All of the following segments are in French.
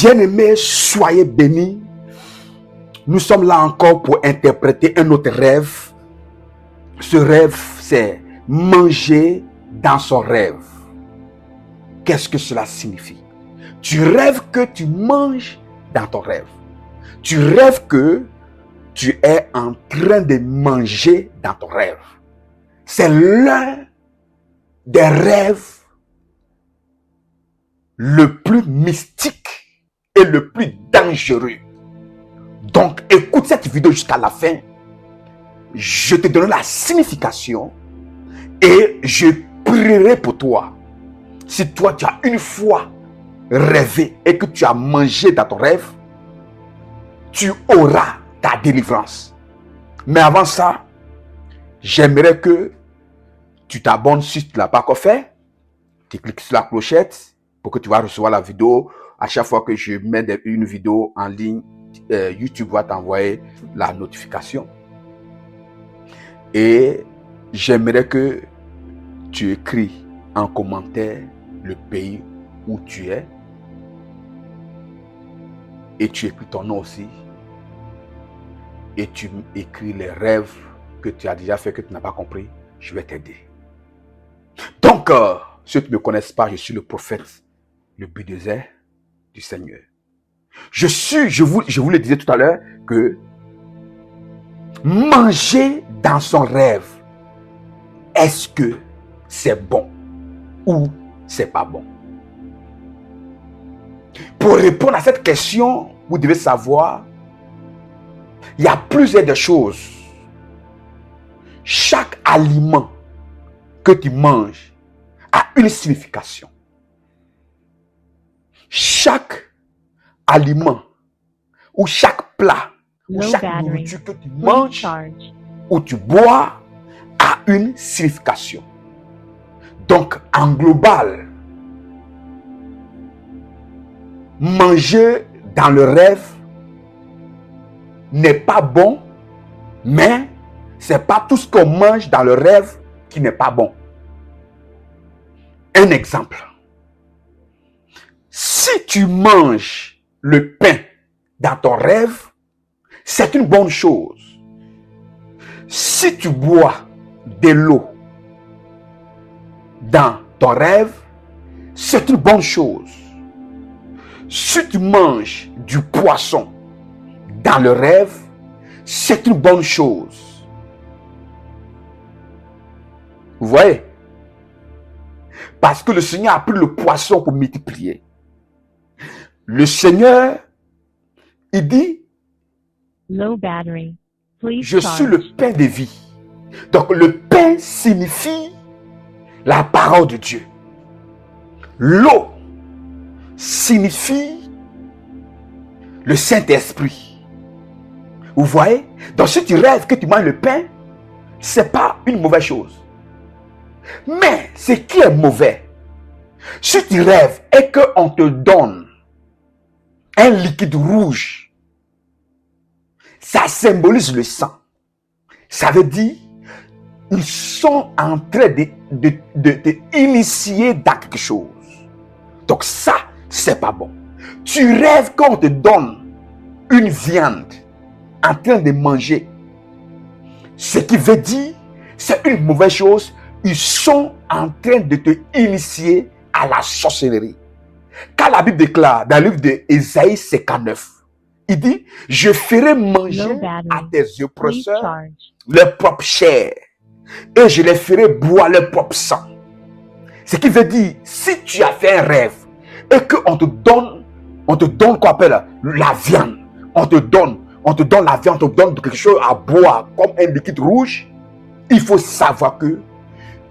Bien-aimés, soyez bénis. Nous sommes là encore pour interpréter un autre rêve. Ce rêve, c'est manger dans son rêve. Qu'est-ce que cela signifie? Tu rêves que tu manges dans ton rêve. Tu rêves que tu es en train de manger dans ton rêve. C'est l'un des rêves le plus mystique et le plus dangereux. Donc, écoute cette vidéo jusqu'à la fin. Je te donnerai la signification et je prierai pour toi. Si toi, tu as une fois rêvé et que tu as mangé dans ton rêve, tu auras ta délivrance. Mais avant ça, j'aimerais que tu t'abonnes si tu ne l'as pas encore fait. Tu cliques sur la clochette pour que tu vas recevoir la vidéo. À chaque fois que je mets une vidéo en ligne, YouTube va t'envoyer la notification. Et j'aimerais que tu écris en commentaire le pays où tu es. Et tu écris ton nom aussi. Et tu écris les rêves que tu as déjà fait, que tu n'as pas compris. Je vais t'aider. Donc, ceux qui ne me connaissent pas, je suis le prophète, le Bulldozer du Seigneur. Je vous le disais tout à l'heure que manger dans son rêve, est-ce que c'est bon ou c'est pas bon? Pour répondre à cette question, vous devez savoir, il y a plusieurs de choses. Chaque aliment que tu manges a une signification. Chaque aliment ou chaque plat ou chaque nourriture que tu manges ou tu bois a une signification. Donc, en global, manger dans le rêve n'est pas bon, mais c'est pas tout ce qu'on mange dans le rêve qui n'est pas bon. Un exemple. Si tu manges le pain dans ton rêve, c'est une bonne chose. Si tu bois de l'eau dans ton rêve, c'est une bonne chose. Si tu manges du poisson dans le rêve, c'est une bonne chose. Vous voyez? Parce que le Seigneur a pris le poisson pour multiplier. Le Seigneur, il dit, je suis le pain de vie. Donc le pain signifie la parole de Dieu. L'eau signifie le Saint-Esprit. Vous voyez? Donc si tu rêves que tu manges le pain, c'est pas une mauvaise chose. Mais ce qui est mauvais, si tu rêves et qu'on te donne un liquide rouge, ça symbolise le sang. Ça veut dire ils sont en train de initier dans quelque chose. Donc ça, c'est pas bon. Tu rêves qu'on te donne une viande en train de manger. Ce qui veut dire, c'est une mauvaise chose. Ils sont en train de te initier à la sorcellerie. Quand la Bible déclare dans le livre d'Ésaïe 59, il dit, je ferai manger à tes oppresseurs leur propre chair et je les ferai boire leur propre sang. Ce qui veut dire, si tu as fait un rêve et qu'on te donne qu'on appelle la viande, on te donne la viande, on te donne quelque chose à boire comme un liquide rouge, il faut savoir que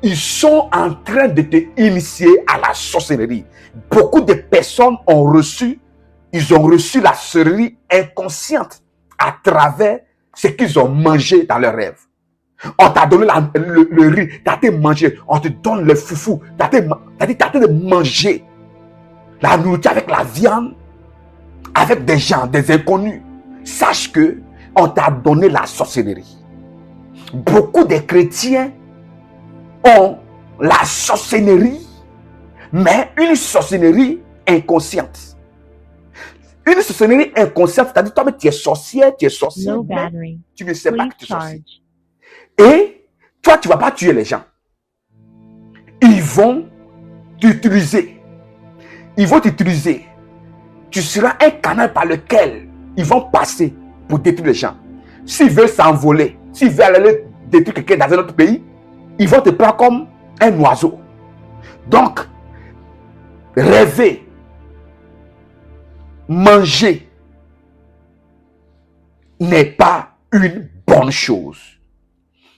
ils sont en train de te initier à la sorcellerie. Beaucoup de personnes ont reçu la sorcellerie inconsciente à travers ce qu'ils ont mangé dans leurs rêves. On t'a donné le riz, t'as été mangé. On te donne le foufou, t'as été de manger la nourriture avec la viande, avec des gens, des inconnus. Sache que on t'a donné la sorcellerie. Beaucoup de chrétiens ont la sorcellerie, mais une sorcellerie inconsciente. Une sorcellerie inconsciente, c'est-à-dire toi-même tu es sorcière, Low mais battery. tu ne sais pas Please que tu es sorcier. charge. Et toi, tu ne vas pas tuer les gens. Ils vont t'utiliser. Ils vont t'utiliser. Tu seras un canal par lequel ils vont passer pour détruire les gens. S'ils veulent s'envoler, s'ils veulent aller détruire quelqu'un dans un autre pays, ils vont te prendre comme un oiseau. Donc, rêver, manger n'est pas une bonne chose.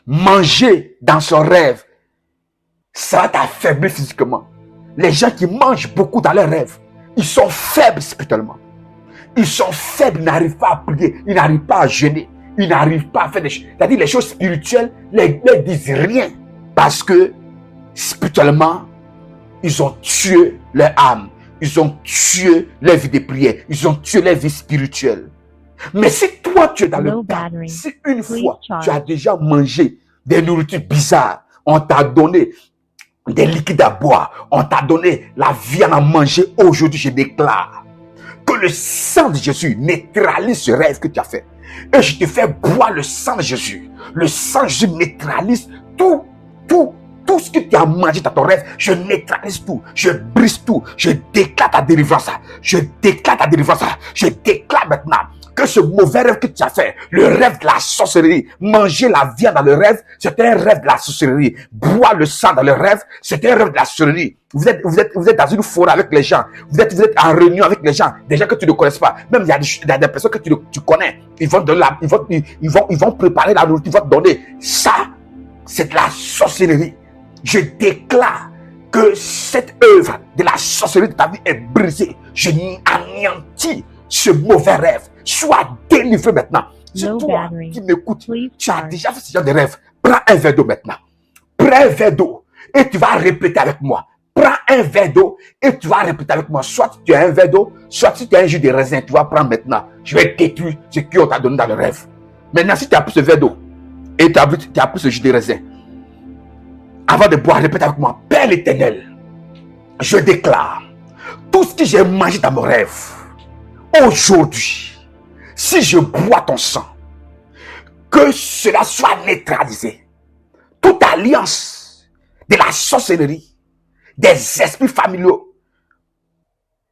Manger dans son rêve, ça va t'affaiblir physiquement. Les gens qui mangent beaucoup dans leurs rêves, ils sont faibles spirituellement. Ils sont faibles, ils n'arrivent pas à prier, ils n'arrivent pas à jeûner, ils n'arrivent pas à faire des choses. C'est-à-dire les choses spirituelles ne leur disent rien. Parce que spirituellement, ils ont tué leur âme. Ils ont tué leur vie de prière. Ils ont tué leur vie spirituelle. Mais si toi, tu es dans le cas, si une fois, tu as déjà mangé des nourritures bizarres, on t'a donné des liquides à boire, on t'a donné la viande à manger, aujourd'hui, je déclare que le sang de Jésus neutralise ce rêve que tu as fait. Et je te fais boire le sang de Jésus. Le sang de Jésus neutralise tout ce que tu as mangé dans ton rêve. Je neutralise tout. Je brise tout. Je déclare ta délivrance. Je déclare ta délivrance. Je déclare maintenant que ce mauvais rêve que tu as fait, le rêve de la sorcellerie, manger la viande dans le rêve, c'était un rêve de la sorcellerie. Boire le sang dans le rêve, c'était un rêve de la sorcellerie. Vous êtes dans une forêt avec les gens. Vous êtes en réunion avec les gens, des gens que tu ne connais pas. Même il y a des personnes que tu connais. Ils vont préparer la nourriture, ils vont te donner. Ça, c'est de la sorcellerie. Je déclare que cette œuvre de la sorcellerie de ta vie est brisée. Je anéantis ce mauvais rêve. Sois délivré maintenant. Si toi qui m'écoutes, tu as déjà fait ce genre de rêve, prends un verre d'eau maintenant. Prends un verre d'eau et tu vas répéter avec moi. Prends un verre d'eau et tu vas répéter avec moi. Soit tu as un verre d'eau, soit si tu as un jus de raisin, tu vas prendre maintenant. Je vais détruire ce qu'on t'a donné dans le rêve. Maintenant, si tu as pris ce verre d'eau et tu as pris ce jus de raisin, avant de boire, répète avec moi. Père l'Éternel, je déclare tout ce que j'ai mangé dans mon rêve. Aujourd'hui, si je bois ton sang, que cela soit neutralisé. Toute alliance de la sorcellerie, des esprits familiaux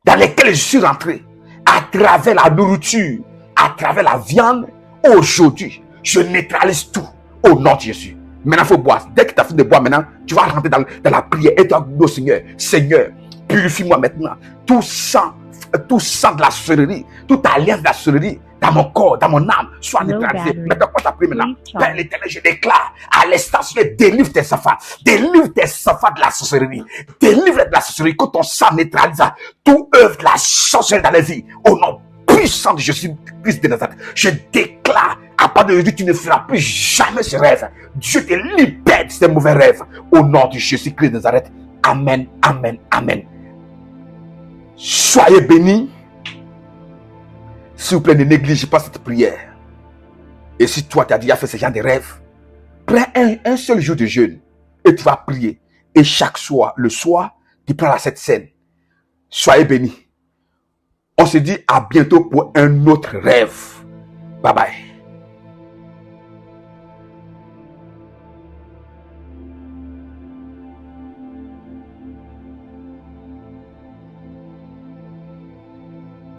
dans lesquels je suis rentré, à travers la nourriture, à travers la viande, aujourd'hui, je neutralise tout au nom de Jésus. Maintenant, il faut boire. Dès que tu as fini de boire, maintenant, tu vas rentrer dans la prière et tu vas dire au Seigneur, Seigneur, purifie-moi maintenant. Tout sang de la sorcellerie, toute alliance de la sorcellerie dans mon corps, dans mon âme, soit neutralisée. Maintenant, quand tu as prié maintenant, Père l'Éternel, je déclare à l'instant, délivre tes enfants de la sorcellerie. Délivre de la sorcellerie, que ton sang neutralise tout œuvre de la sorcellerie dans la vie. Au nom puissant de Jésus-Christ de Nazareth, je déclare à part de Jésus, tu ne feras plus jamais ce rêve. Dieu te libère de ces mauvais rêves. Au nom de Jésus-Christ de Nazareth. Amen, amen, amen. Soyez bénis. S'il vous plaît, ne négligez pas cette prière. Et si toi, tu as déjà fait ce genre de rêve, prends un seul jour de jeûne et tu vas prier. Et chaque soir, le soir, tu prends cette scène. Soyez bénis. On se dit à bientôt pour un autre rêve. Bye bye.